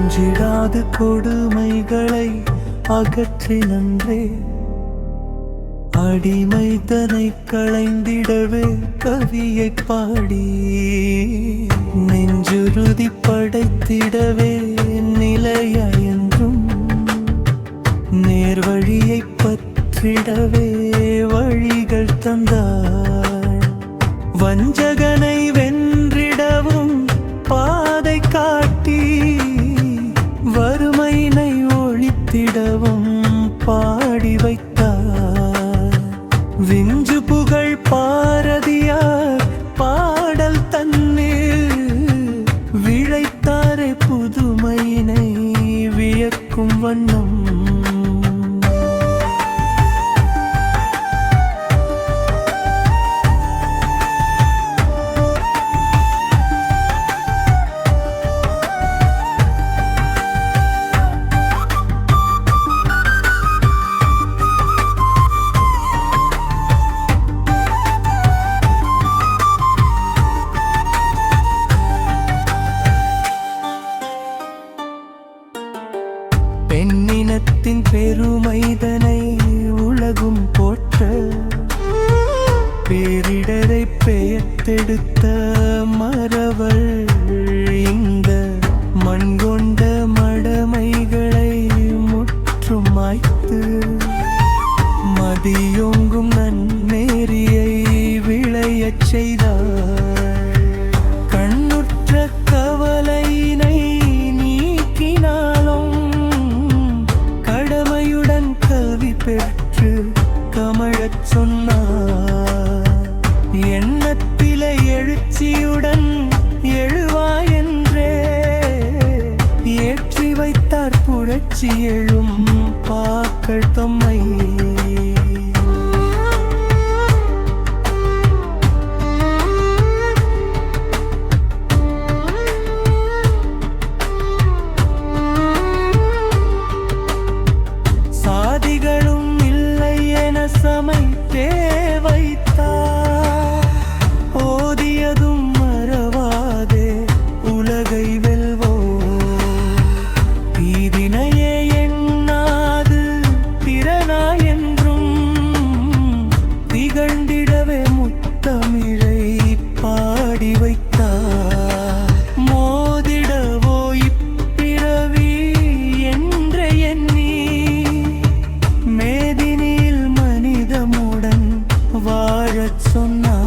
அஞ்சிடாத கொடுமைகளை அகற்றினன்றே, அடிமைதனை களைந்திடவே கவியை பாடி, நெஞ்சுறுதி படைத்திடவே நிலைய என்றும், நேர்வழியை பற்றிடவே வழிகள் தந்தார். வஞ்சகனை வென்றிடவும் பாதை காட்டி, வறுமையினை ஒழித்திடவும் பாடி வைத்தார். விஞ்சு புகழ் பாரதியார் பாடல் தன்னில் விழைத்தாரே, புதுமையினை வியக்கும் வண்ணம். பெண்ணினத்தின் பெருமைதனை உலகும் போற்ற, பேரிடரை பெயர்த்தெடுத்த மறவள் இந்த மண் கொண்ட மடமைகளை முற்றும் மாய்த்து, மதியோங்கும் நன்னேரியை விளையச் செய்தார். கண்ணுற்ற கவலையினை நீக்கினாலும் கடமையுடன் கல்வி பெற்று கமழச் சொன்னார். எண்ணத்திலே எழுச்சியுடன் எழுவாயென்றே ஏற்றி வைத்தார் புரட்சி எழும் பாக்கள் தம்மை. சாதிகளும் இல்லை என சமைத்தே வைத்தார். ஓதியதும் மறவாதே உலகை வெல்வோம், தீதினையே எண்ணாது திறனாய் என்றும் திகழ்ந்திடவே முத்தமிழை பாடி வைத்தார். மோதிடவோ இப்பிறவி என்று எண்ணி, மேதினியில் மனிதமுடன் வாழச் சொன்னார்.